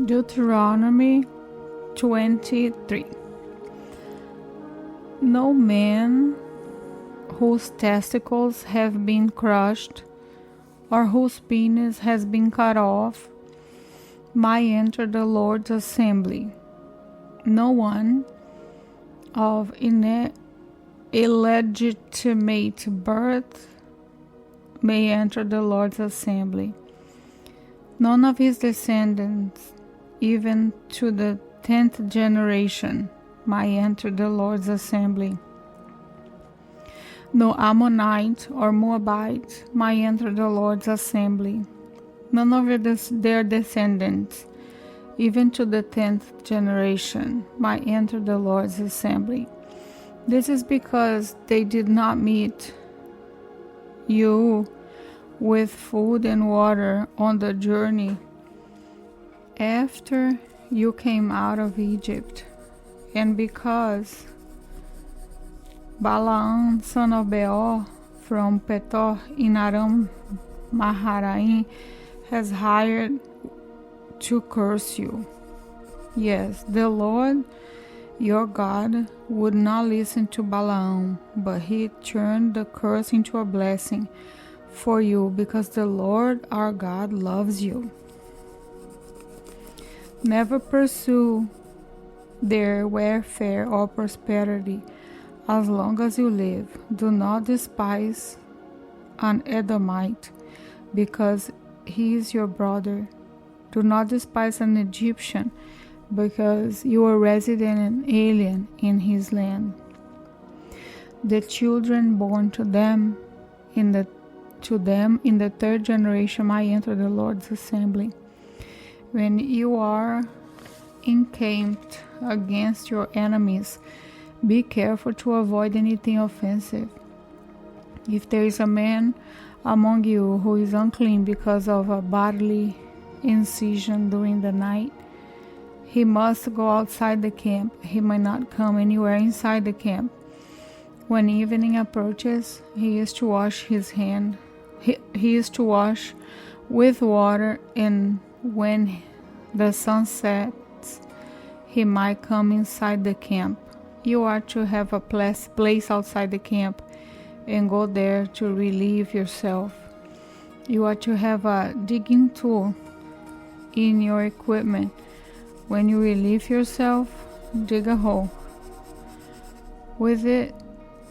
Deuteronomy 23. No man whose testicles have been crushed or whose penis has been cut off might enter the Lord's assembly. No one of illegitimate birth may enter the Lord's assembly. None of his descendants, even to the 10th generation, might enter the Lord's assembly. No Ammonite or Moabite might enter the Lord's assembly. None of their descendants, even to the 10th generation, might enter the Lord's assembly. This is because they did not meet you with food and water on the journey after you came out of Egypt, and because Balaam son of Beor from Petor in Aram Maharaim has hired to curse you. Yes, the Lord your God would not listen to Balaam, but he turned the curse into a blessing for you because the Lord our God loves you. Never pursue their welfare or prosperity as long as you live. Do not despise an Edomite because he is your brother. Do not despise an Egyptian because you are resident and alien in his land. The children born to them in the third generation might enter the Lord's assembly. When you are encamped against your enemies, be careful to avoid anything offensive. If there is a man among you who is unclean because of a bodily incision during the night, he must go outside the camp. He may not come anywhere inside the camp. When evening approaches, he is to wash his hand. He is to wash with water, and when the sun sets, he might come inside the camp. You are to have a place outside the camp and go there to relieve yourself. You are to have a digging tool in your equipment. When you relieve yourself, dig a hole with it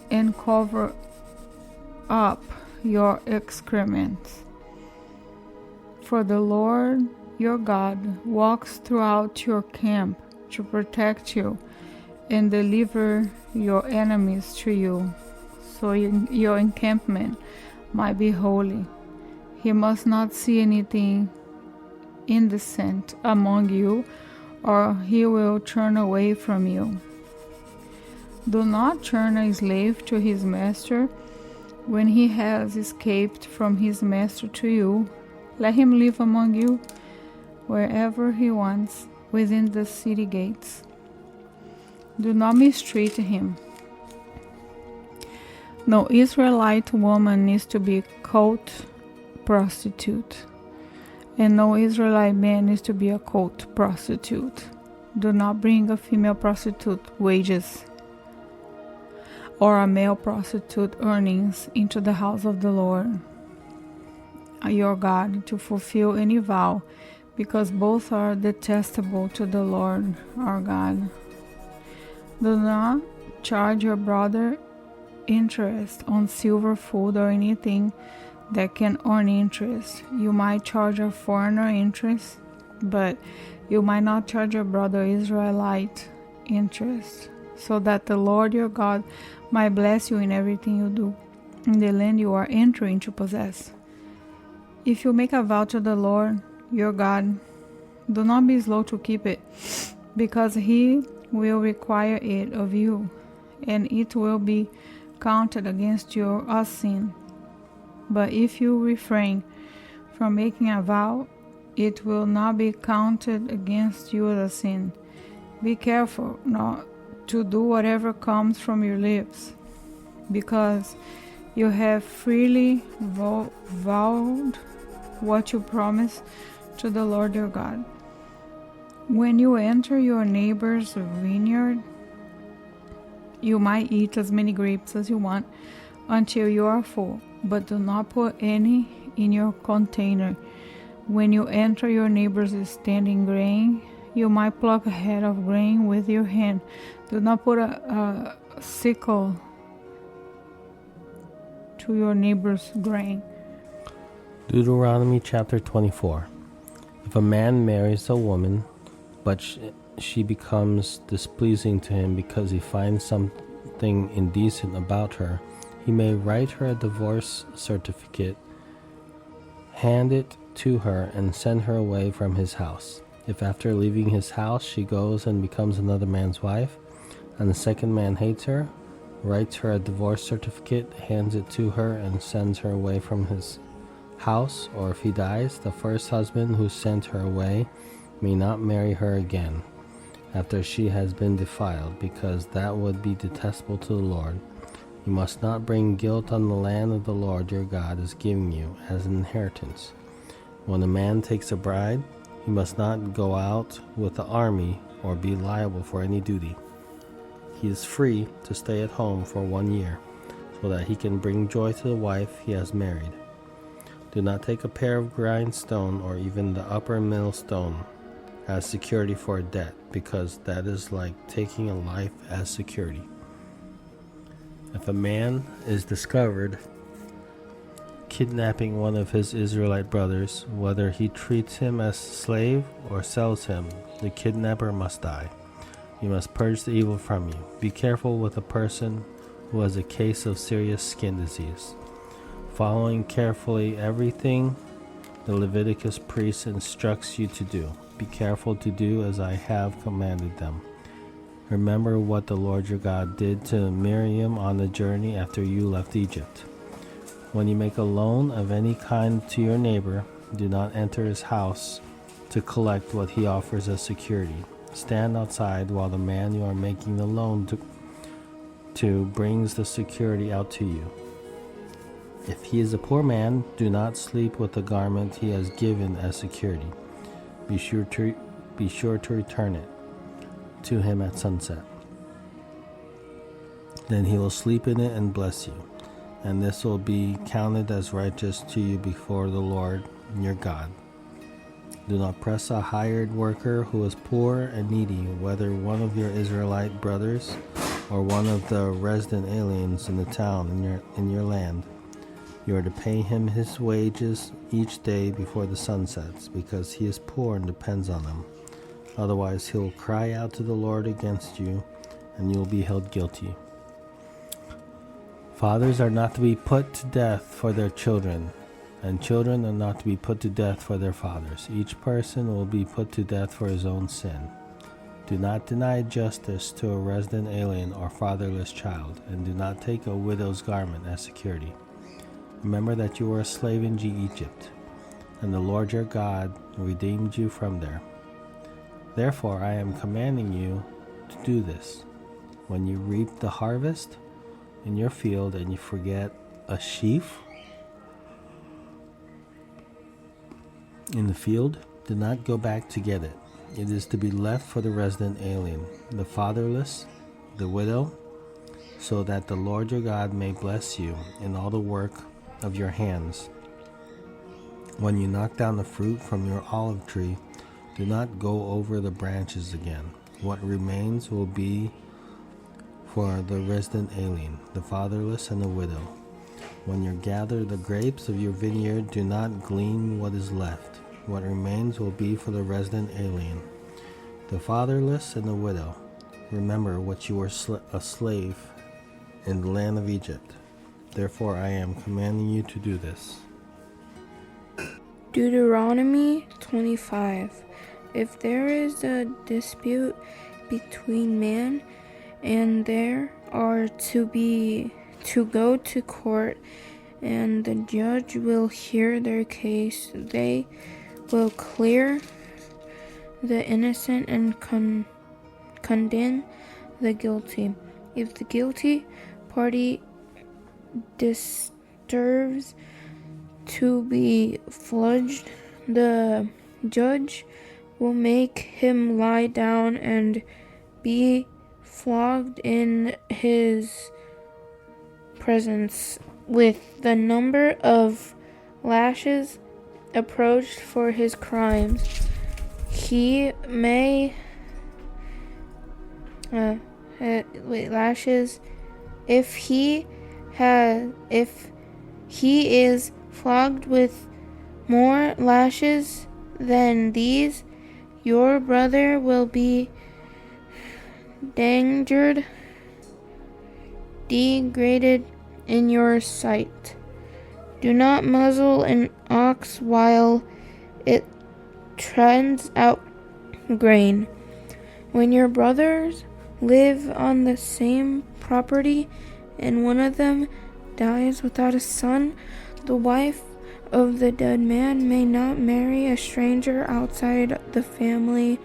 and cover up your excrements. For the Lord your God walks throughout your camp to protect you and deliver your enemies to you, so your encampment might be holy. He must not see anything indecent among you, or he will turn away from you. Do not turn a slave to his master when he has escaped from his master to you. Let him live among you wherever he wants within the city gates. Do not mistreat him. No Israelite woman needs to be a court prostitute, and no Israelite man needs to be a court prostitute. Do not bring a female prostitute wages or a male prostitute earnings into the house of the Lord your God to fulfill any vow, because both are detestable to the Lord our God. Do not charge your brother interest on silver, food, or anything that can earn interest. You might charge a foreigner interest, but you might not charge your brother Israelite interest, so that the Lord your God might bless you in everything you do in the land you are entering to possess. If you make a vow to the Lord your God, do not be slow to keep it, because he will require it of you, and it will be counted against you as sin. But if you refrain from making a vow, it will not be counted against you as a sin. Be careful not to do whatever comes from your lips, because you have freely vowed what you promised to the Lord your God. When you enter your neighbor's vineyard, you might eat as many grapes as you want until you are full, but do not put any in your container. When you enter your neighbor's standing grain, you might pluck a head of grain with your hand. Do not put a sickle to your neighbor's grain. Deuteronomy chapter 24. If a man marries a woman, but she becomes displeasing to him because he finds something indecent about her, he may write her a divorce certificate, hand it to her, and send her away from his house. If after leaving his house she goes and becomes another man's wife, and the second man hates her, writes her a divorce certificate, hands it to her, and sends her away from his house, or if he dies, the first husband who sent her away may not marry her again after she has been defiled, because that would be detestable to the Lord. You must not bring guilt on the land of the Lord your God is giving you as an inheritance. When a man takes a bride, he must not go out with the army or be liable for any duty. He is free to stay at home for 1 year, so that he can bring joy to the wife he has married. Do not take a pair of grindstone or even the upper millstone as security for a debt, because that is like taking a life as security. If a man is discovered kidnapping one of his Israelite brothers, whether he treats him as slave or sells him, the kidnapper must die. You must purge the evil from you. Be careful with a person who has a case of serious skin disease, following carefully everything the Leviticus priest instructs you to do. Be careful to do as I have commanded them. Remember what the Lord your God did to Miriam on the journey after you left Egypt. When you make a loan of any kind to your neighbor, do not enter his house to collect what he offers as security. Stand outside while the man you are making the loan to brings the security out to you. If he is a poor man, do not sleep with the garment he has given as security. Be sure to return it to him at sunset. Then he will sleep in it and bless you, and this will be counted as righteous to you before the Lord your God. Do not press a hired worker who is poor and needy, whether one of your Israelite brothers or one of the resident aliens in the town in your land. You are to pay him his wages each day before the sun sets, because he is poor and depends on them. Otherwise he will cry out to the Lord against you, and you will be held guilty. Fathers are not to be put to death for their children, and children are not to be put to death for their fathers. Each person will be put to death for his own sin. Do not deny justice to a resident alien or fatherless child, and do not take a widow's garment as security. Remember that you were a slave in Egypt, and the Lord your God redeemed you from there. Therefore I am commanding you to do this. When you reap the harvest in your field and you forget a sheaf in the field, do not go back to get it. It is to be left for the resident alien, the fatherless, the widow, so that the Lord your God may bless you in all the work of your hands. When you knock down the fruit from your olive tree, do not go over the branches again. What remains will be for the resident alien, the fatherless, and the widow. When you gather the grapes of your vineyard, do not glean what is left. What remains will be for the resident alien, the fatherless, and the widow. Remember what you were a slave in the land of Egypt. Therefore I am commanding you to do this. Deuteronomy 25. If there is a dispute between man and there are to go to court, and the judge will hear their case, they will clear the innocent and condemn the guilty. If the guilty party deserves to be flogged, the judge will make him lie down and be flogged in his presence with the number of lashes approached for his crimes. He may lashes if he is flogged with more lashes than these, your brother will be degraded in your sight. Do not muzzle an ox while it treads out grain. When your brothers live on the same property and one of them dies without a son, the wife of the dead man may not marry a stranger outside the family.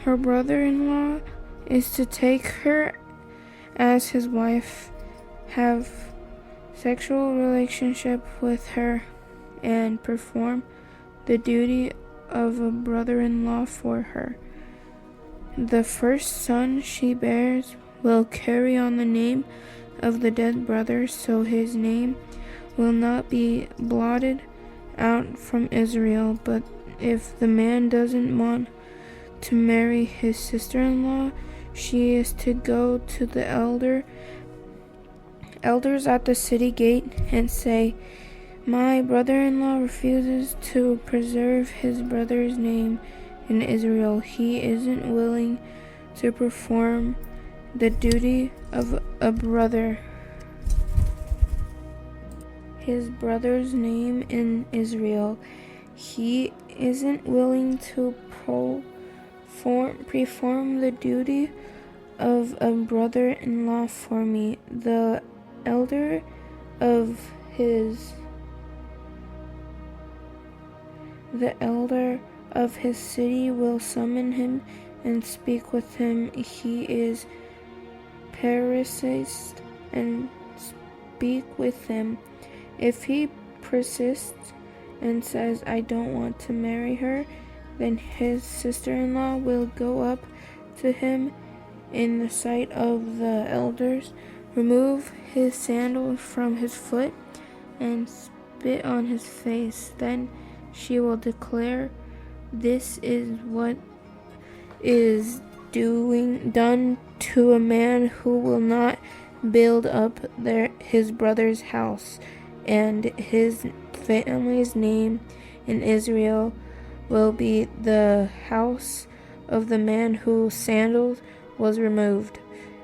Her brother-in-law is to take her as his wife, have sexual relationship with her, and perform the duty of a brother-in-law for her. The first son she bears will carry on the name of the dead brother, so his name will not be blotted out from Israel. But if the man doesn't want to marry his sister-in-law, she is to go to the elders at the city gate and say, "My brother-in-law refuses to preserve his brother's name in Israel. He isn't willing to perform the duty of a brother, his brother's name in Israel. He isn't willing to perform the duty of a brother-in-law for me. The elder of his city will summon him and speak with him. He is parasite and speak with him. If he persists and says, 'I don't want to marry her,' then his sister-in-law will go up to him in the sight of the elders, remove his sandal from his foot, and spit on his face. Then she will declare, 'This is what is done to a man who will not build up his brother's house,' and his family's name in Israel will be the house of the man whose sandal was removed.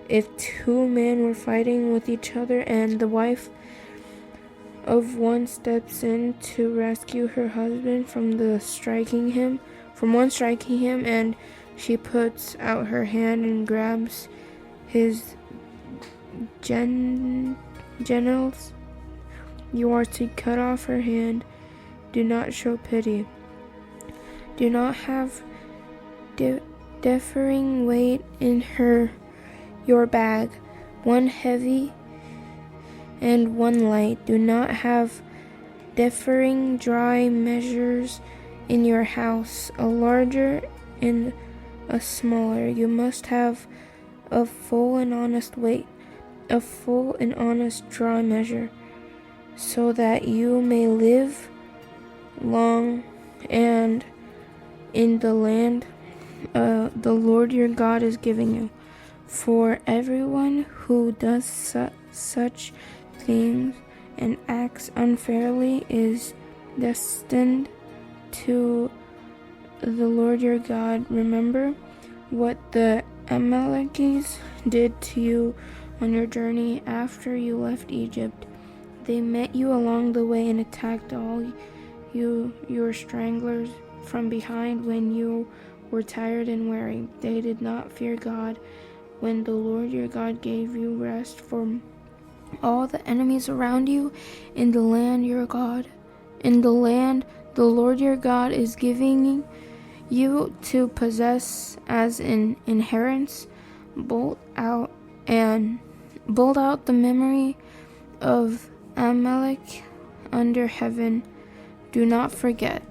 If two men were fighting with each other, and the wife of one steps in to rescue her husband from one striking him, and she puts out her hand and grabs his genitals, you are to cut off her hand. Do not show pity. Do not have differing weight in your bag, one heavy and one light. Do not have differing dry measures in your house, a larger and a smaller. You must have a full and honest weight, a full and honest dry measure, so that you may live long and in the land the Lord your God is giving you. For everyone who does such things and acts unfairly is destined to the Lord your God. Remember what the Amalekites did to you on your journey after you left Egypt. They met you along the way and attacked all your stranglers from behind when you were tired and weary. They did not fear God when the Lord your God gave you rest from all the enemies around you in the land the Lord your God is giving you to possess as an inheritance. Bolt out the memory of Amalek under heaven. Do not forget.